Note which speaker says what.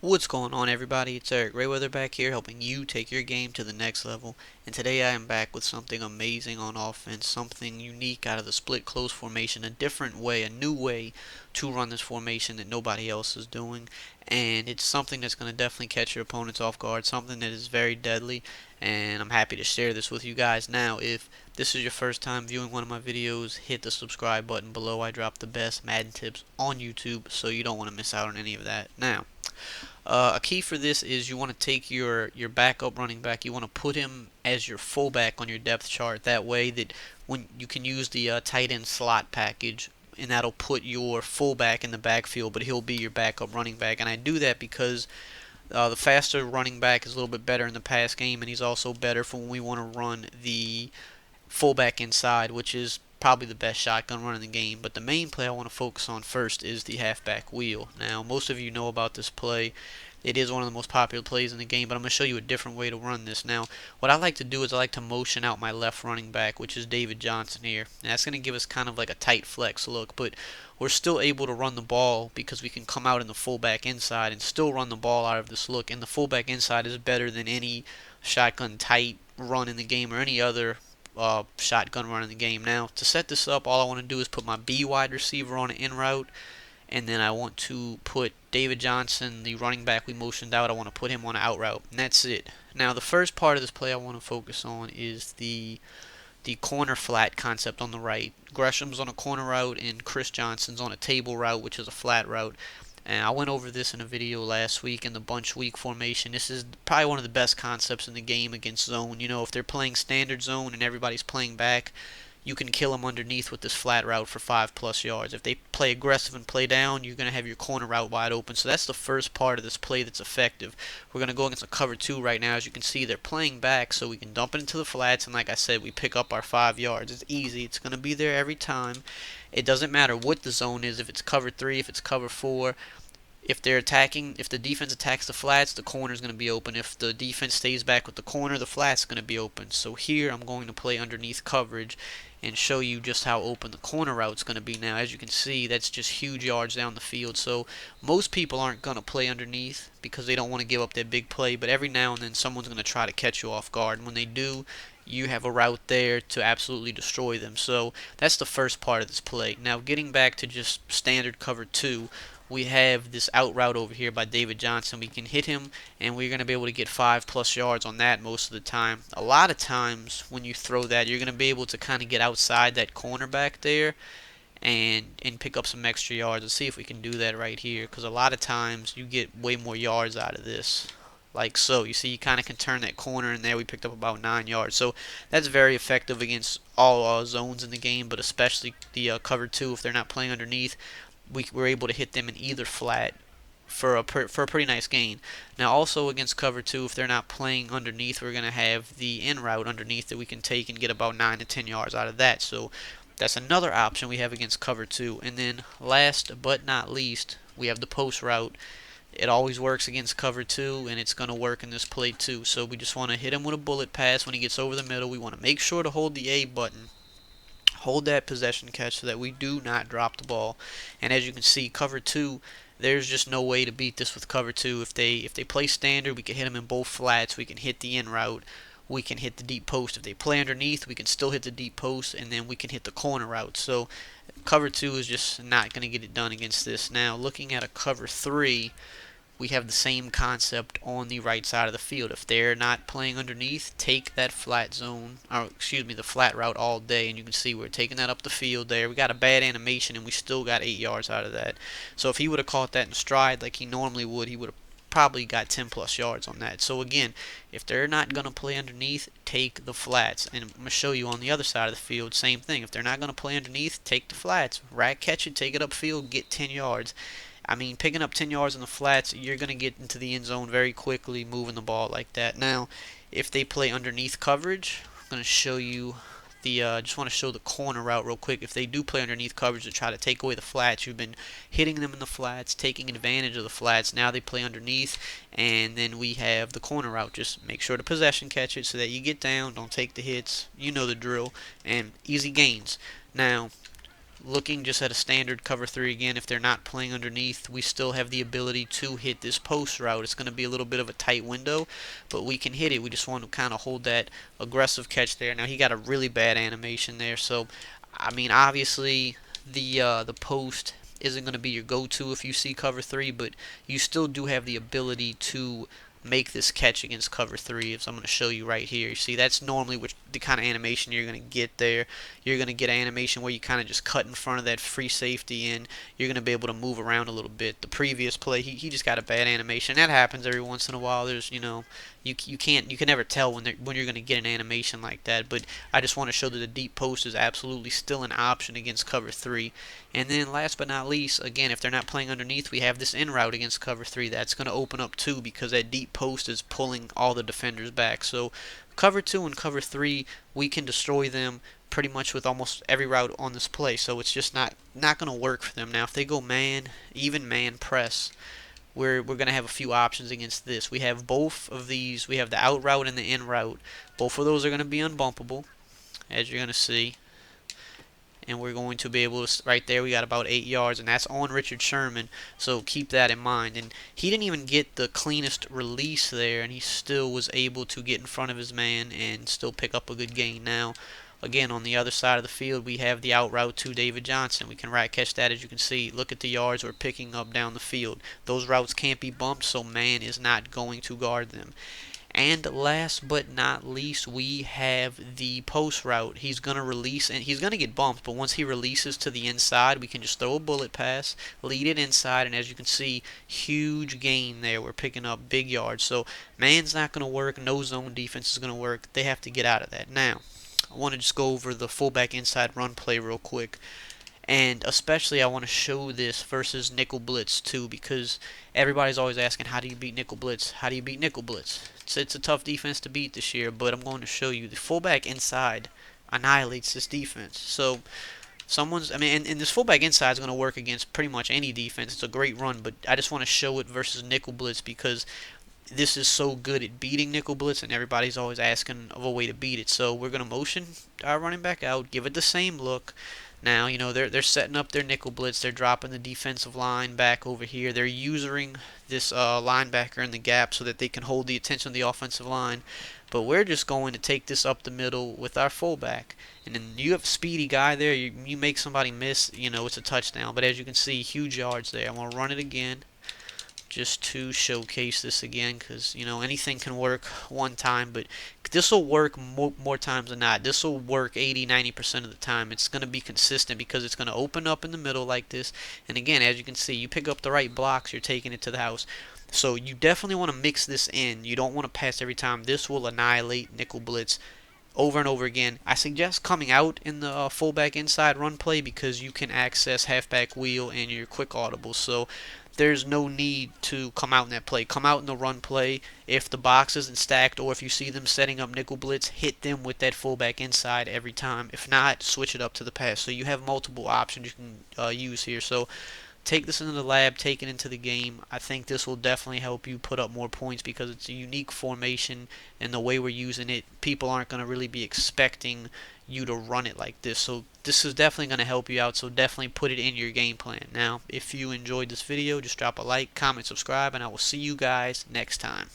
Speaker 1: What's going on, everybody? It's EricRayweather back here helping you take your game to the next level. And today I am back with something amazing on offense, something unique out of the split close formation, a different way, a new way to run this formation that nobody else is doing. And it's something that's going to definitely catch your opponents off guard, something that is very deadly. And I'm happy to share this with you guys. Now, if this is your first time viewing one of my videos, hit the subscribe button below. I drop the best Madden tips on YouTube, so you don't want to miss out on any of that. Now, a key for this is you want to take your backup running back. You want to put him as your fullback on your depth chart. That way that when you can use the tight end slot package, and that'll put your fullback in the backfield, but he'll be your backup running back. And I do that because the faster running back is a little bit better in the pass game, and he's also better for when we want to run the fullback inside, which is probably the best shotgun run in the game. But the main play I want to focus on first is the halfback wheel. Now, most of you know about this play. It is one of the most popular plays in the game, but I'm going to show you a different way to run this. Now, what I like to do is I like to motion out my left running back, which is David Johnson here. And that's going to give us kind of like a tight flex look, but we're still able to run the ball because we can come out in the fullback inside and still run the ball out of this look. And the fullback inside is better than any shotgun tight run in the game or any other shotgun run in the game. Now, to set this up, all I want to do is put my B wide receiver on an in route, and then I want to put David Johnson, the running back we motioned out, I want to put him on an out route, and that's it. Now, the first part of this play I want to focus on is the corner flat concept on the right. Gresham's on a corner route, and Chris Johnson's on a table route, which is a flat route. And I went over this in a video last week in the bunch week formation. This is probably one of the best concepts in the game against zone. You know, if they're playing standard zone and everybody's playing back, you can kill them underneath with this flat route for 5+ yards. If they play aggressive and play down, you're going to have your corner route wide open. So that's the first part of this play that's effective. We're going to go against a cover 2 right now. As you can see, they're playing back, so we can dump it into the flats, and like I said, we pick up our 5 yards. It's easy. It's going to be there every time. It doesn't matter what the zone is, if it's cover 3, if it's cover 4. If they're attacking, if the defense attacks the flats, the corner is going to be open. If the defense stays back with the corner, the flat's going to be open. So here I'm going to play underneath coverage and show you just how open the corner route's going to be now. As you can see, that's just huge yards down the field. So most people aren't going to play underneath because they don't want to give up that big play, but every now and then someone's going to try to catch you off guard. And when they do, you have a route there to absolutely destroy them. So that's the first part of this play. Now, getting back to just standard cover 2, we have this out route over here by David Johnson. We can hit him, and we're going to be able to get 5+ yards on that most of the time. A lot of times when you throw that, you're going to be able to kind of get outside that cornerback there and pick up some extra yards. Let's see if we can do that right here, because a lot of times you get way more yards out of this. Like so. You see, you kind of can turn that corner in there. We picked up about 9 yards. So that's very effective against all zones in the game, but especially the cover 2 if they're not playing underneath. We're able to hit them in either flat for a pretty nice gain. Now also against cover 2, if they're not playing underneath, we're going to have the in route underneath that we can take and get about 9 to 10 yards out of that. So that's another option we have against cover 2. And then last but not least, we have the post route. It always works against cover 2, and it's going to work in this play too. So we just want to hit him with a bullet pass when he gets over the middle. We want to make sure to hold the A button. Hold that possession catch so that we do not drop the ball. And as you can see, cover 2, there's just no way to beat this with cover 2. If they play standard, we can hit them in both flats. We can hit the in route. We can hit the deep post. If they play underneath, we can still hit the deep post, and then we can hit the corner route. So cover 2 is just not going to get it done against this. Now, looking at a cover 3, we have the same concept on the right side of the field. If they're not playing underneath, take that flat zone, or excuse me, the flat route all day, and you can see we're taking that up the field there. We got a bad animation, and we still got 8 yards out of that. So if he would have caught that in stride like he normally would, he would have probably got 10+ yards on that. So again, if they're not going to play underneath, take the flats. And I'm going to show you on the other side of the field, same thing. If they're not going to play underneath, take the flats. Rack catch it, take it upfield, get 10 yards. I mean, picking up 10 yards in the flats, you're going to get into the end zone very quickly moving the ball like that. Now, if they play underneath coverage, I'm going to show you just want to show the corner route real quick. If they do play underneath coverage to try to take away the flats, you've been hitting them in the flats, taking advantage of the flats. Now they play underneath, and then we have the corner route. Just make sure to possession catch it so that you get down, don't take the hits. You know the drill, and easy gains. Now, looking just at a standard cover 3 again, if they're not playing underneath, we still have the ability to hit this post route. It's going to be a little bit of a tight window, but we can hit it. We just want to kind of hold that aggressive catch there. Now he got a really bad animation there, so I mean obviously the post isn't going to be your go-to if you see cover 3, but you still do have the ability to make this catch against cover 3, as I'm going to show you right here. You see, that's normally what the kind of animation you're going to get there. You're going to get animation where you kind of just cut in front of that free safety, and you're going to be able to move around a little bit. The previous play, he just got a bad animation. That happens every once in a while. There's, you know, you can never tell when you're going to get an animation like that. But I just want to show that the deep post is absolutely still an option against cover 3. And then last but not least, again, if they're not playing underneath, we have this in route against cover 3. That's going to open up too, because that deep post is pulling all the defenders back. So cover 2 and cover 3, we can destroy them pretty much with almost every route on this play. So it's just not going to work for them. Now if they go man, even man press, we're going to have a few options against this. We have both of these. We have the out route and the in route. Both of those are going to be unbumpable, as you're going to see. And we're going to be able to, right there we got about 8 yards, and that's on Richard Sherman, so keep that in mind. And he didn't even get the cleanest release there, and he still was able to get in front of his man and still pick up a good gain. Now again, on the other side of the field, we have the out route to David Johnson. We can right catch that, as you can see. Look at the yards we're picking up down the field. Those routes can't be bumped, so man is not going to guard them. And last but not least, we have the post route. He's going to release, and he's going to get bumped, but once he releases to the inside, we can just throw a bullet pass, lead it inside, and as you can see, huge gain there. We're picking up big yards. So man's not going to work. No zone defense is going to work. They have to get out of that. Now, I want to just go over the fullback inside run play real quick. And especially I want to show this versus nickel blitz too, because everybody's always asking, how do you beat nickel blitz? How do you beat nickel blitz? It's a tough defense to beat this year, but I'm going to show you the fullback inside annihilates this defense. So and this fullback inside is going to work against pretty much any defense. It's a great run, but I just want to show it versus nickel blitz because this is so good at beating nickel blitz, and everybody's always asking of a way to beat it. So we're going to motion our running back out, give it the same look. Now, you know, they're setting up their nickel blitz. They're dropping the defensive line back over here. They're using this linebacker in the gap so that they can hold the attention of the offensive line. But we're just going to take this up the middle with our fullback. And then you have a speedy guy there. You make somebody miss, you know, it's a touchdown. But as you can see, huge yards there. I'm going to run it again, just to showcase this again, because you know anything can work one time, but this will work more times than not. This will work 80-90% of the time. It's going to be consistent because it's going to open up in the middle like this, and again, as you can see, you pick up the right blocks, you're taking it to the house. So you definitely want to mix this in. You don't want to pass every time. This will annihilate nickel blitz over and over again. I suggest coming out in the fullback inside run play because you can access halfback wheel and your quick audible. So there's no need to come out in that play. Come out in the run play. If the box isn't stacked or if you see them setting up nickel blitz, hit them with that fullback inside every time. If not, switch it up to the pass. So you have multiple options you can use here. So take this into the lab, take it into the game. I think this will definitely help you put up more points because it's a unique formation, and the way we're using it, people aren't going to really be expecting you to run it like this. So this is definitely going to help you out, so definitely put it in your game plan. Now, if you enjoyed this video, just drop a like, comment, subscribe, and I will see you guys next time.